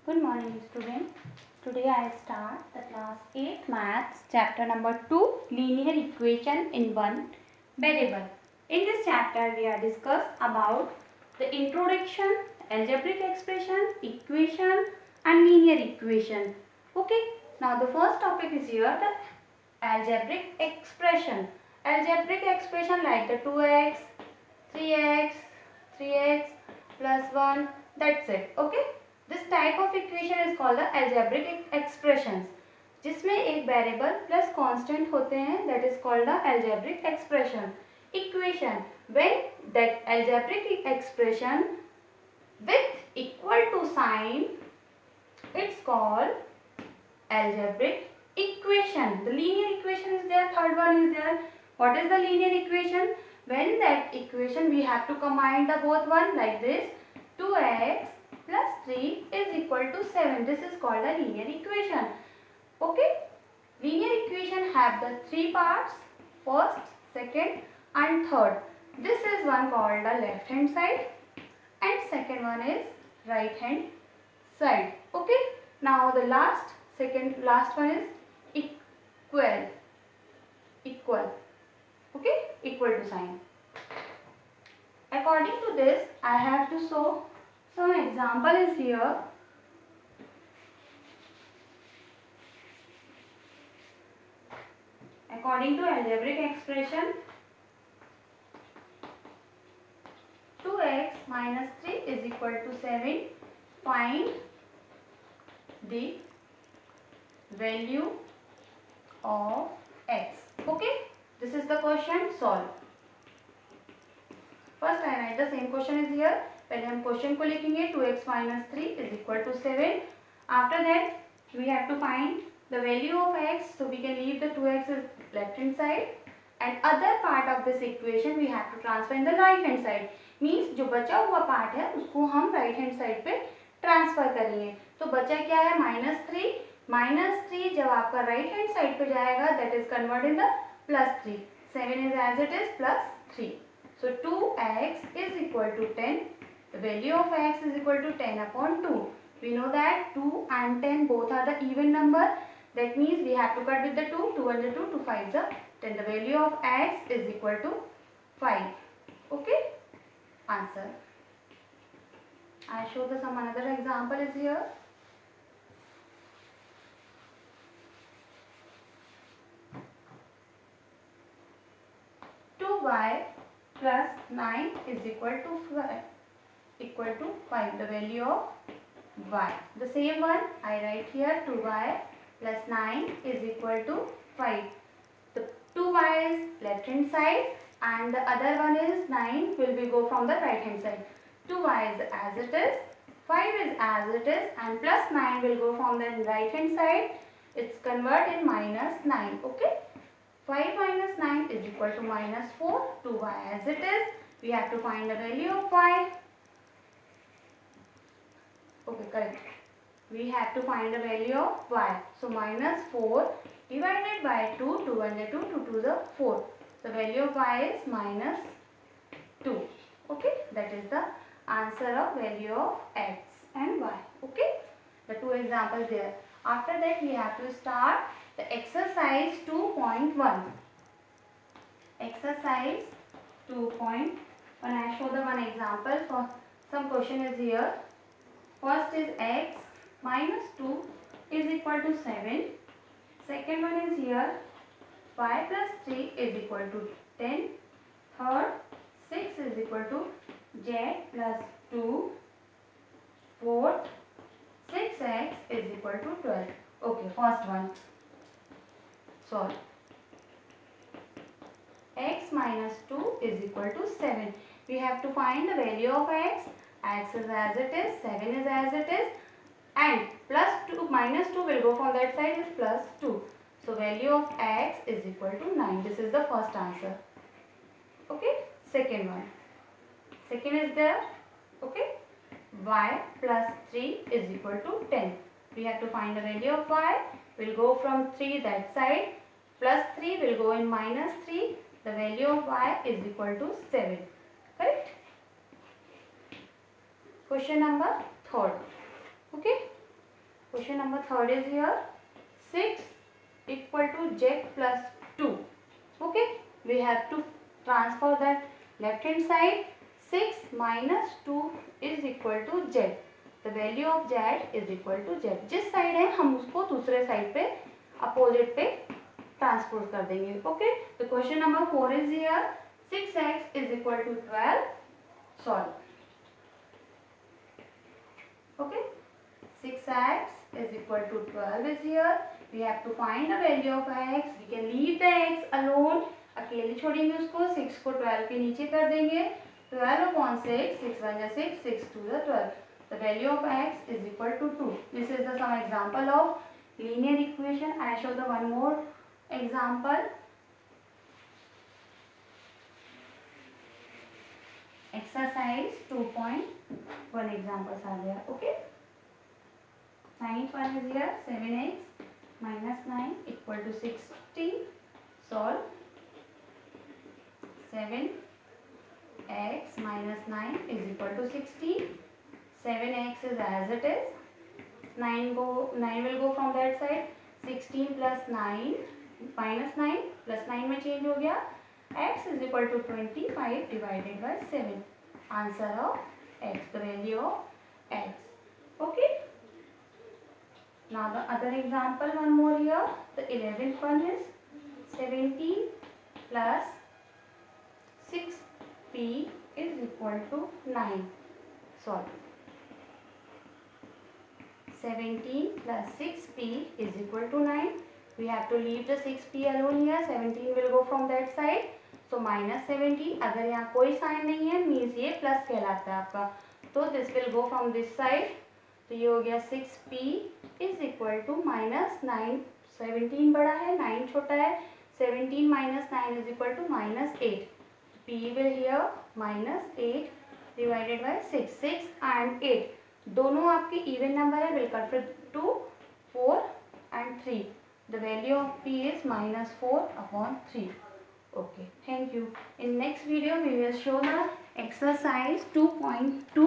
Good morning, student. Today I start the class 8 maths chapter number 2 linear equation in one variable. In this chapter we are discuss about the introduction, algebraic expression, equation and linear equation. Okay, now the first topic is here the algebraic expression. Algebraic expression like the 2x, 3x, 3x plus 1, that's it. Okay, this type of equation is called the algebraic expressions, जिसमें एक variable plus constant होते हैं, that is called the algebraic expression. Equation when that algebraic expression with equal to sign, it's called algebraic equation. The linear equation is there, third one is there. What is the linear equation? When that equation we have to combine the both one like this, 2x plus 3 is equal to 7. This is called a linear equation. Okay, linear equation have the three parts, first, second and third. This is one called the left hand side and second one is right hand side. Okay, now the last one is equal. Okay, equal to sign. According to this, I have to show some example is here. According to algebraic expression, 2x minus 3 is equal to 7. Find the value of x. Okay, this is the question. Solve. First I write the same question is here. पहले हम question को लिखेंगे. 2x minus 3 is equal to 7. After that we have to find the value of x. So we can leave the 2x is left hand side and other part of this equation we have to transfer in the right hand side. Means जो बचा हुआ part है उसको हम right hand side पे transfer करेंगे. तो बचा क्या है? -3. -3 जब आपका राइट हैंड साइड पे जाएगा that is convert in the +3. 7 is as it is +3. So 2x is equal to 10. The value of x is equal to 10 upon 2. We know that 2 and 10 both are the even number. That means we have to cut with the 2. 2 and the 2, 2 5 the 10. The value of x is equal to 5. Okay? Answer. I show the some another example is here. Y plus 9 is equal to 5. The value of y. The same one I write here. 2y plus 9 is equal to 5. The 2y is left hand side and the other one is 9 will be go from the right hand side. 2y is as it is, 5 is as it is and plus 9 will go from the right hand side. It's convert in -9. Okay. 5 minus 9 is equal to -4. 2y as it is. We have to find the value of y. Okay, correct. We have to find the value of y. So -4 divided by 2. 2 and the 2. 2 to the 4. The value of y is -2. Okay, that is the answer of value of x and y. Okay, the two examples there. After that we have to start the exercise 2.1. Exercise 2.1. I show the one example for some question is here. First is x minus 2 is equal to 7. Second one is here. Y plus 3 is equal to 10. Third, 6 is equal to z plus 2. Fourth, 6x is equal to 12. Okay, first one. Solve. X minus 2 is equal to 7. We have to find the value of x. X is as it is, 7 is as it is and plus 2 minus 2 will go from that side is plus 2. So value of x is equal to 9. This is the first answer. Okay. Second one. Second is there. Okay. Y plus 3 is equal to 10. We have to find the value of y. Will go from 3 that side. Plus 3 will go in -3. The value of y is equal to 7. Correct? Question number 3. Okay. question number 3 is here. 6 equal to z plus 2. Okay, we have to transfer that left hand side. 6 minus 2 is equal to z. The value of z is equal to z. जिस side है हम उसको दूसरे side पे opposite पे transpose कर देंगे. Okay, तो question number 4 is here. 6x is equal to 12. Solve. Okay, 6x is equal to 12 is here. We have to find the value of x. We can leave the x alone. अकेले छोड़ेंगे उसको. 6 को 12 के नीचे कर देंगे. 12 upon 6, 6 1 is 6, 6 2 is 12. The value of x is equal to 2. This is the some example of linear equation. I show the one more example. Exercise 2.1 examples are there. Okay. Ninth one is here. 7x minus 9 equal to 16. Solve. 7x minus 9 is equal to 16. 7x is as it is. 9 will go from that side. 16 plus 9 minus 9 plus 9 में change हो गया. X is equal to 25 divided by 7. Answer of x, the value of x. Okay. Now the other example, one more here. The 11th one is 17 plus 6p is equal to 9. Solve. 17 plus 6p is equal to 9. We have to leave the 6p alone here. 17 will go from that side. So minus 17. अगर यहाँ कोई sign नहीं है means ये plus कहलाता है आपका. तो this will go from this side. तो ये हो गया 6p is equal to minus 9. 17 बड़ा है, 9 छोटा है. 17 minus 9 is equal to minus 8. p will here minus 8 divided by 6. 6 and 8 दोनों आपके इवन नंबर है. Will cut to 4 and 3. The value of p is minus 4 upon 3. Okay, thank you. In next video we will show the exercise 2.2